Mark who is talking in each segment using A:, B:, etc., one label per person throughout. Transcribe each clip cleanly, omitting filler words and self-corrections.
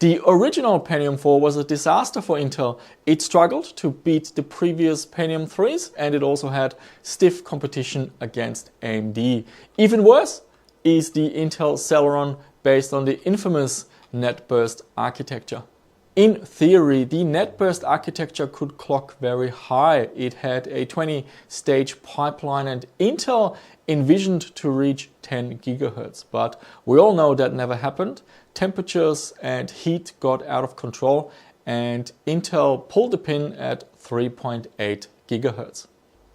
A: The original Pentium 4 was a disaster for Intel. It struggled to beat the previous Pentium 3s and it also had stiff competition against AMD. Even worse is the Intel Celeron based on the infamous Netburst architecture. In theory, the Netburst architecture could clock very high. It had a 20-stage pipeline and Intel envisioned to reach 10 GHz. But we all know that never happened. Temperatures and heat got out of control and Intel pulled the pin at 3.8 GHz.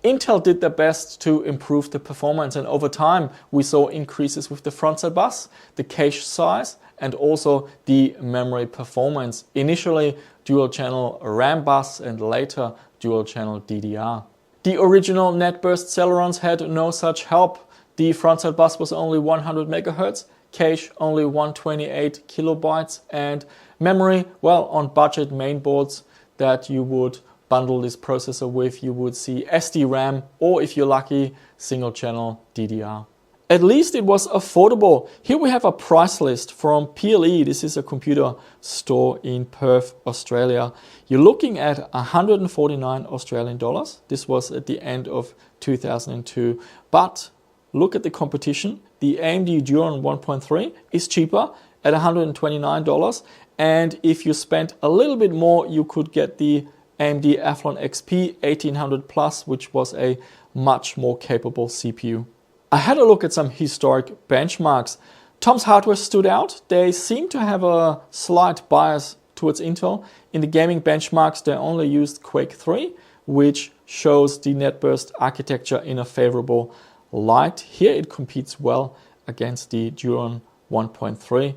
A: Intel did their best to improve the performance and over time we saw increases with the frontside bus, the cache size and also the memory performance. Initially dual channel RAM bus and later dual channel DDR. The original Netburst Celerons had no such help. The frontside bus was only 100 MHz, cache only 128 kilobytes and memory, well, on budget mainboards that you would bundle this processor with, you would see SD-RAM or if you're lucky, single channel DDR. At least it was affordable. Here we have a price list from PLE. This is a computer store in Perth, Australia. You're looking at 149 Australian dollars. This was at the end of 2002. But look at the competition. The AMD Duron 1.3 is cheaper at $129. And if you spent a little bit more, you could get the AMD Athlon XP 1800 Plus, which was a much more capable CPU. I had a look at some historic benchmarks. Tom's Hardware stood out. They seem to have a slight bias towards Intel. In the gaming benchmarks, they only used Quake 3, which shows the Netburst architecture in a favorable light. Here it competes well against the Duron 1.3.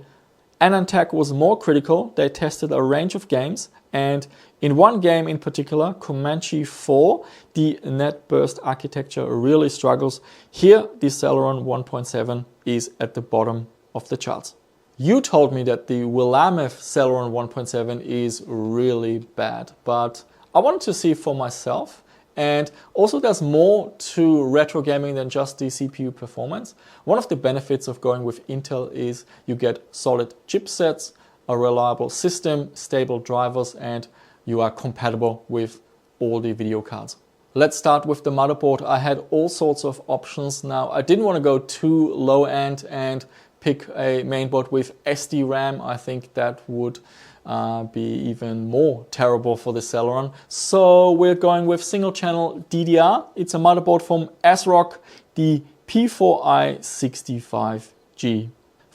A: AnandTech was more critical. They tested a range of games and in one game in particular, Comanche 4, the Netburst architecture really struggles. Here the Celeron 1.7 is at the bottom of the charts. You told me that the Willamette Celeron 1.7 is really bad, but I wanted to see for myself. And also there's more to retro gaming than just the CPU performance. One of the benefits of going with Intel is you get solid chipsets, a reliable system, stable drivers, and you are compatible with all the video cards. Let's start with the motherboard. I had all sorts of options. Now I didn't want to go too low end and pick a mainboard with SD-RAM. I think that would be even more terrible for the Celeron. So we're going with single channel DDR. It's a motherboard from ASRock, the P4i65G.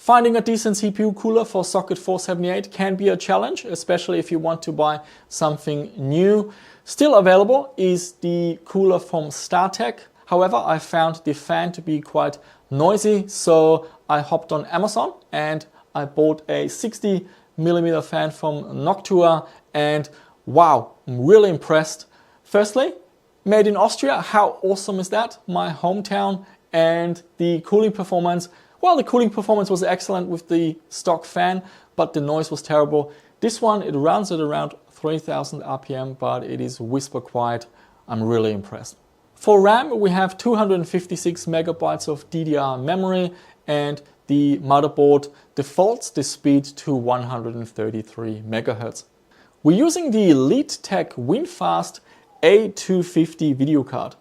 A: Finding a decent CPU cooler for socket 478 can be a challenge, especially if you want to buy something new. Still available is the cooler from StarTech. However, I found the fan to be quite noisy, so I hopped on Amazon and I bought a 60mm fan from Noctua and wow, I'm really impressed. Firstly, made in Austria, how awesome is that? My hometown. And the cooling performance, well, the cooling performance was excellent with the stock fan, but the noise was terrible. This one, it runs at around 3000 RPM, but it is whisper quiet. I'm really impressed. For RAM, we have 256 megabytes of DDR memory and the motherboard defaults the speed to 133 megahertz. We're using the Leadtech WinFast A250 video card.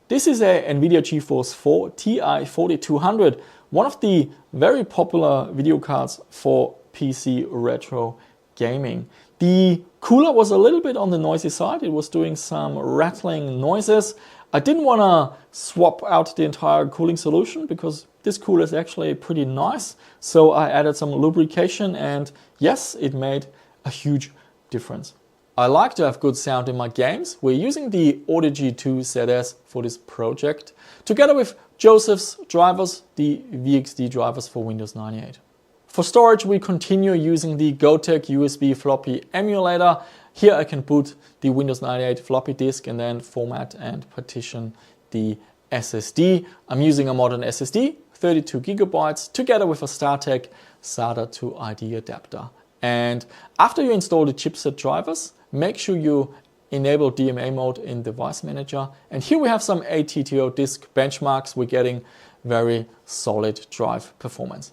A: This is a NVIDIA GeForce 4 Ti 4200, one of the very popular video cards for PC retro gaming. The cooler was a little bit on the noisy side. It was doing some rattling noises. I didn't want to swap out the entire cooling solution because this cooler is actually pretty nice. So I added some lubrication and yes, it made a huge difference. I like to have good sound in my games. We're using the Audio G2 ZS for this project, together with Joseph's drivers, the VXD drivers for Windows 98. For storage, we continue using the Gotek USB floppy emulator. Here I can boot the Windows 98 floppy disk and then format and partition the SSD. I'm using a modern SSD, 32 gigabytes, together with a StarTech SATA to ID adapter. And after you install the chipset drivers, make sure you enable DMA mode in Device Manager. And here we have some ATTO disk benchmarks. We're getting very solid drive performance.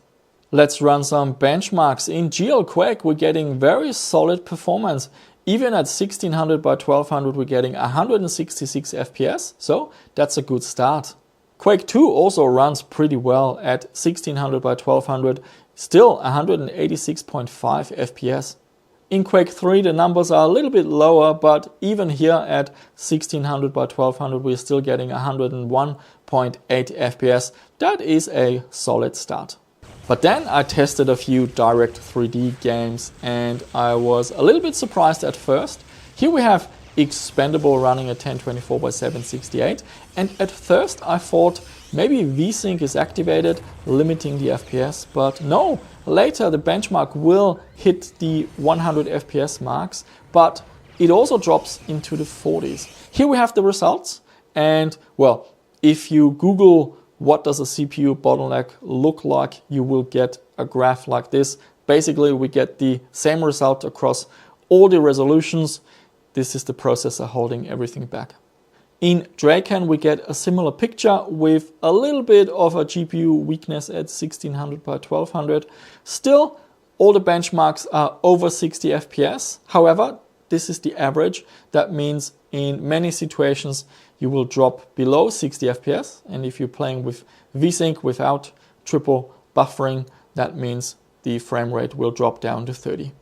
A: Let's run some benchmarks. In GL Quake, we're getting very solid performance. Even at 1600 by 1200, we're getting 166 FPS, so that's a good start. Quake 2 also runs pretty well at 1600 by 1200, still 186.5 FPS. In Quake 3, the numbers are a little bit lower, but even here at 1600 by 1200, we're still getting 101.8 FPS. That is a solid start. But then I tested a few Direct 3D games and I was a little bit surprised at first. Here we have Expendable running at 1024 by 768, and at first I thought maybe VSync is activated, limiting the FPS, but no, later the benchmark will hit the 100 FPS marks, but it also drops into the 40s. Here we have the results, and well, if you Google what does a CPU bottleneck look like, you will get a graph like this. Basically, we get the same result across all the resolutions. This is the processor holding everything back. In Draken, we get a similar picture with a little bit of a GPU weakness at 1600 by 1200. Still, all the benchmarks are over 60 FPS. However, this is the average. That means in many situations, you will drop below 60 FPS. And if you're playing with VSync without triple buffering, that means the frame rate will drop down to 30.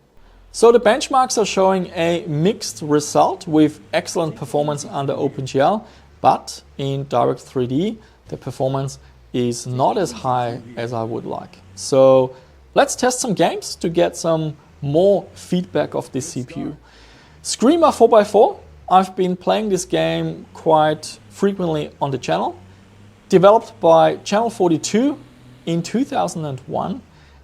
A: So the benchmarks are showing a mixed result with excellent performance under OpenGL, but in Direct 3D, the performance is not as high as I would like. So let's test some games to get some more feedback of this CPU. Screamer 4x4. I've been playing this game quite frequently on the channel. Developed by Channel 42 in 2001,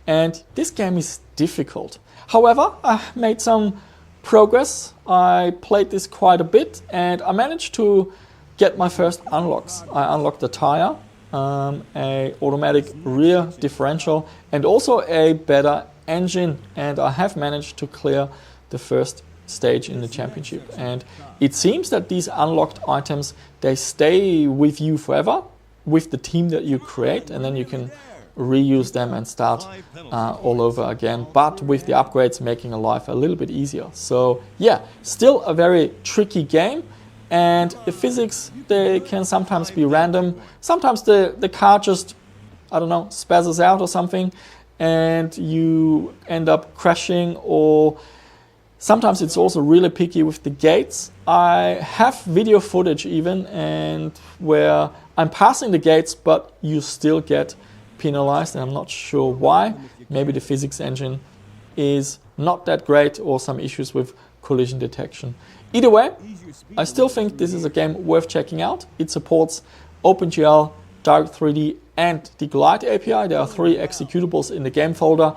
A: and this game is difficult. However, I made some progress. I played this quite a bit and I managed to get my first unlocks. I unlocked a tire, a automatic rear differential, and also a better engine, and I have managed to clear the first stage in the championship. And it seems that these unlocked items, they stay with you forever with the team that you create, and then you can reuse them and start all over again, but with the upgrades making life a little bit easier. So yeah, still a very tricky game, and the physics, they can sometimes be random. Sometimes the car just, I don't know, spazzes out or something and you end up crashing, or sometimes it's also really picky with the gates. I have video footage even, and where I'm passing the gates, but you still get penalized, and I'm not sure why. Maybe the physics engine is not that great, or some issues with collision detection. Either way, I still think this is a game worth checking out. It supports OpenGL, Direct 3D, and the Glide API. There are 3 executables in the game folder,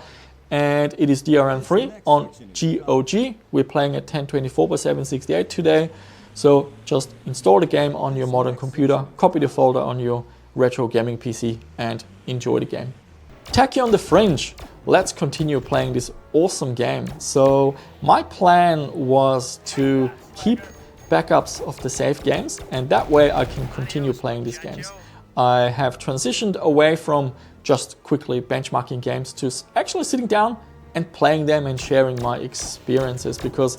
A: and it is DRM-free on GOG. We're playing at 1024 by 768 today, so just install the game on your modern computer, copy the folder on your retro gaming PC, and enjoy the game. Tachyon the Fringe. Let's continue playing this awesome game. So my plan was to keep backups of the save games, and that way I can continue playing these games. I have transitioned away from just quickly benchmarking games to actually sitting down and playing them and sharing my experiences, because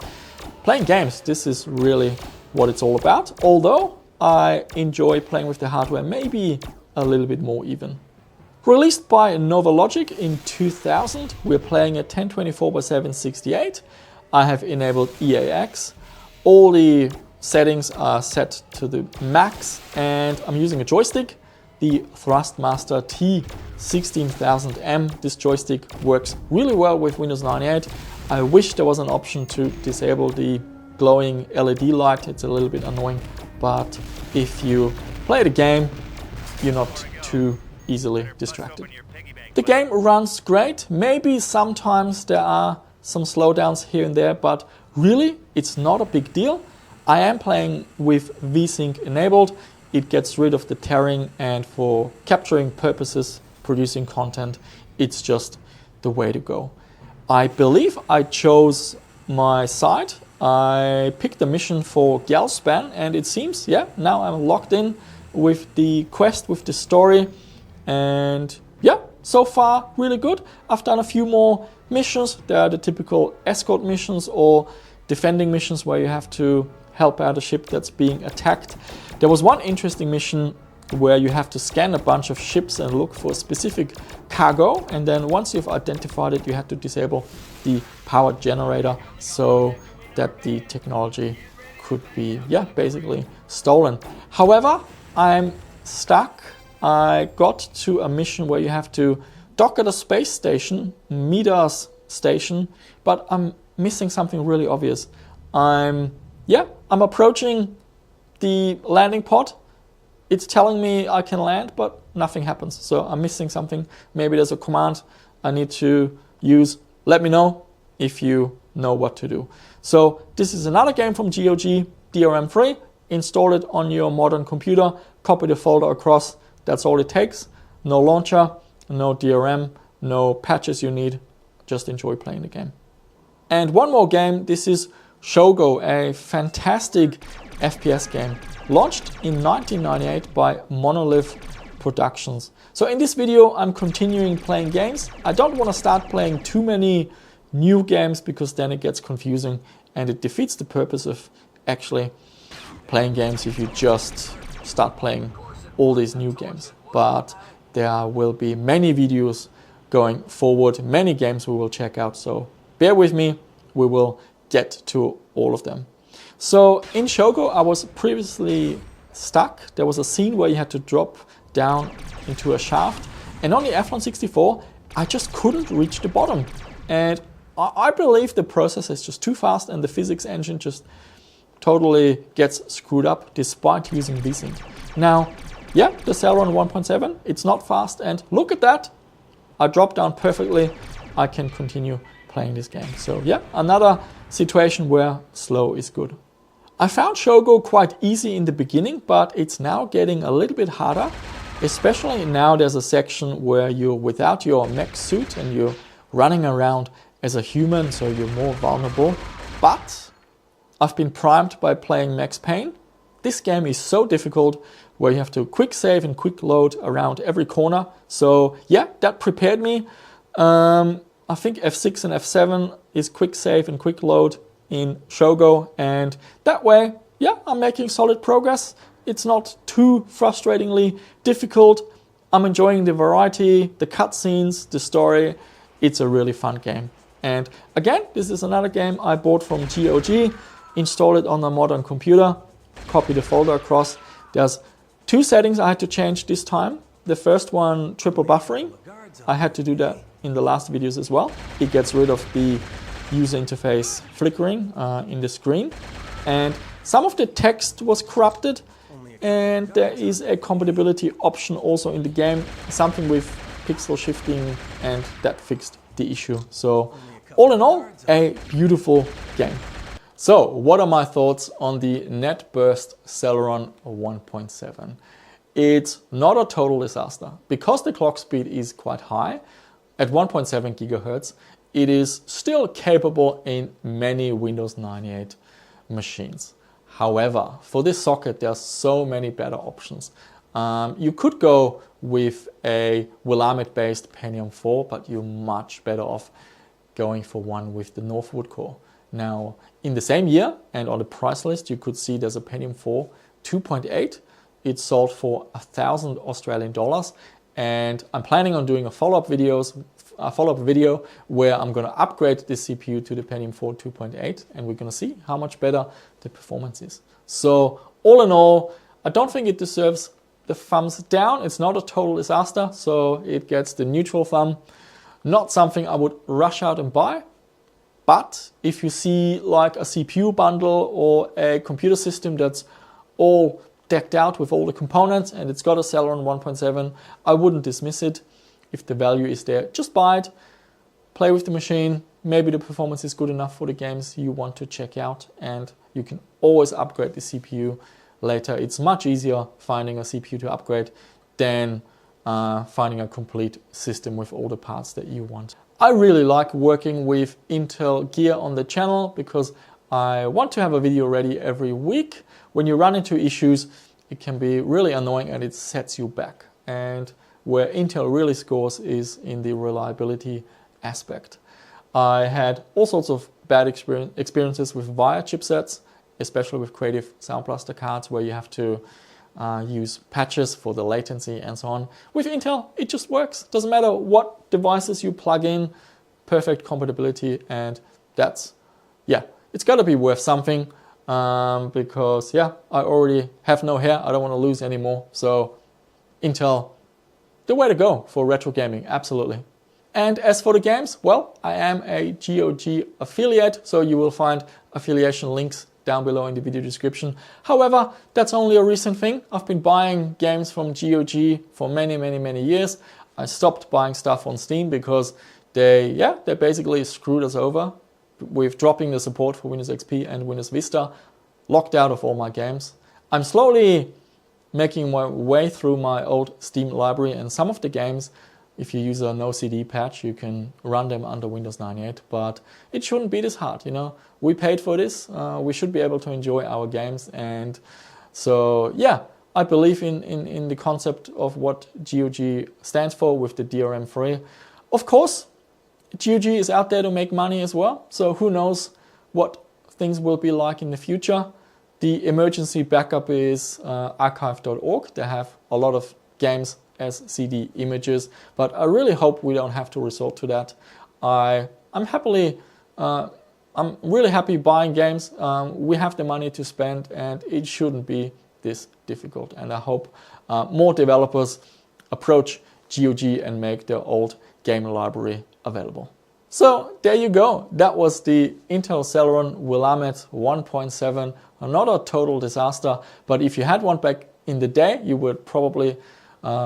A: playing games, this is really what it's all about. Although I enjoy playing with the hardware maybe a little bit more even. Released by NovaLogic in 2000, we're playing at 1024 by 768. I have enabled EAX. All the settings are set to the max, and I'm using a joystick, the Thrustmaster T16000M. This joystick works really well with Windows 98. I wish there was an option to disable the glowing LED light. It's a little bit annoying, but if you play the game, you're not too easily distracted. The game runs great. Maybe sometimes there are some slowdowns here and there, but really it's not a big deal. I am playing with VSync enabled. It gets rid of the tearing, and for capturing purposes, producing content, it's just the way to go. I believe I chose my side. I picked the mission for Galspan, and it seems, yeah, now I'm locked in with the quest, with the story, and yeah, so far really good. I've done a few more missions. There are the typical escort missions or defending missions where you have to help out a ship that's being attacked. There was one interesting mission where you have to scan a bunch of ships and look for a specific cargo, and then once you've identified it, you have to disable the power generator so that the technology could be, basically stolen. However, I'm stuck. I got to a mission where you have to dock at a space station, Midas station, but I'm missing something really obvious. I'm approaching the landing pod. It's telling me I can land, but nothing happens. So I'm missing something. Maybe there's a command I need to use. Let me know if you know what to do. So this is another game from GOG, DRM-free. Install it on your modern computer, copy the folder across. That's all it takes. No launcher, no DRM, no patches you need. Just enjoy playing the game. And one more game. This is Shogo, a fantastic FPS game launched in 1998 by Monolith Productions. So in this video, I'm continuing playing games. I don't want to start playing too many new games because then it gets confusing and it defeats the purpose of actually playing games if you just start playing all these new games. But there will be many videos going forward, many games we will check out. So bear with me, we will get to all of them. So in Shogo, I was previously stuck. There was a scene where you had to drop down into a shaft, and on the F-164, I just couldn't reach the bottom. And I believe the process is just too fast and the physics engine just totally gets screwed up despite using VSync. Now, the Celeron 1.7, it's not fast, and look at that. I dropped down perfectly. I can continue playing this game. So another situation where slow is good. I found Shogo quite easy in the beginning, but it's now getting a little bit harder, especially now there's a section where you're without your mech suit and you're running around as a human, so you're more vulnerable. But I've been primed by playing Max Payne. This game is so difficult where you have to quick save and quick load around every corner. So that prepared me. I think F6 and F7 is quick save and quick load in Shogo, and that way, I'm making solid progress. It's not too frustratingly difficult. I'm enjoying the variety, the cutscenes, the story. It's a really fun game. And again, this is another game I bought from GOG, installed it on a modern computer, copy the folder across. There's two settings I had to change this time. The first one, triple buffering. I had to do that in the last videos as well. It gets rid of the user interface flickering in the screen, and some of the text was corrupted, and there is a compatibility option also in the game, something with pixel shifting, and that fixed the issue. So all in all, a beautiful game. So what are my thoughts on the Netburst Celeron 1.7? It's not a total disaster because the clock speed is quite high at 1.7 gigahertz. It is still capable in many Windows 98 machines. However, for this socket, there are so many better options. You could go with a Willamette-based Pentium 4, but you're much better off going for one with the Northwood core. Now, in the same year and on the price list, you could see there's a Pentium 4 2.8. It sold for 1,000 Australian dollars, and I'm planning on doing a follow-up video where I'm going to upgrade this CPU to the Pentium 4 2.8, and we're going to see how much better the performance is. So all in all, I don't think it deserves the thumbs down. It's not a total disaster, so it gets the neutral thumb. Not something I would rush out and buy, but if you see like a CPU bundle or a computer system that's all decked out with all the components and it's got a Celeron 1.7, I wouldn't dismiss it. If the value is there, just buy it, play with the machine. Maybe the performance is good enough for the games you want to check out, and you can always upgrade the CPU later. It's much easier finding a CPU to upgrade than finding a complete system with all the parts that you want. I really like working with Intel gear on the channel because I want to have a video ready every week. When you run into issues, it can be really annoying and it sets you back. And where Intel really scores is in the reliability aspect. I had all sorts of bad experiences with VIA chipsets, especially with Creative Sound Blaster cards, where you have to use patches for the latency and so on. With Intel, it just works. Doesn't matter what devices you plug in, perfect compatibility, and that's, yeah, it's got to be worth something, because, yeah, I already have no hair. I don't want to lose any more. So Intel, the way to go for retro gaming, absolutely. And as for the games, well, I am a GOG affiliate, so you will find affiliation links down below in the video description. However, that's only a recent thing. I've been buying games from GOG for many years. I stopped buying stuff on Steam because they basically screwed us over with dropping the support for Windows XP and Windows Vista, locked out of all my games. I'm slowly making my way through my old Steam library, and some of the games, if you use a no CD patch, you can run them under Windows 98, but it shouldn't be this hard, you know. We paid for this, we should be able to enjoy our games, and so yeah, I believe in the concept of what GOG stands for with the DRM-free. Of course, GOG is out there to make money as well, so who knows what things will be like in the future. The emergency backup is archive.org. They have a lot of games as CD images, but I really hope we don't have to resort to that. I'm really happy buying games. We have the money to spend, and it shouldn't be this difficult. And I hope more developers approach GOG and make their old game library available. So there you go. That was the Intel Celeron Willamette 1.7. Not a total disaster, but if you had one back in the day, you would probably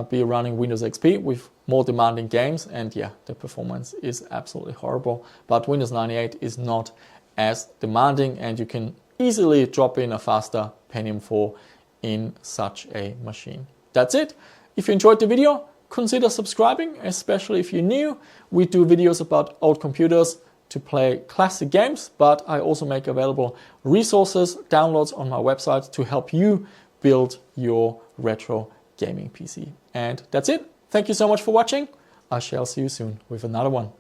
A: be running Windows XP with more demanding games, and yeah, the performance is absolutely horrible. But Windows 98 is not as demanding, and you can easily drop in a faster Pentium 4 in such a machine. That's it. If you enjoyed the video, consider subscribing, especially if you're new. We do videos about old computers to play classic games, but I also make available resources, downloads on my website to help you build your retro gaming PC. And that's it. Thank you so much for watching. I shall see you soon with another one.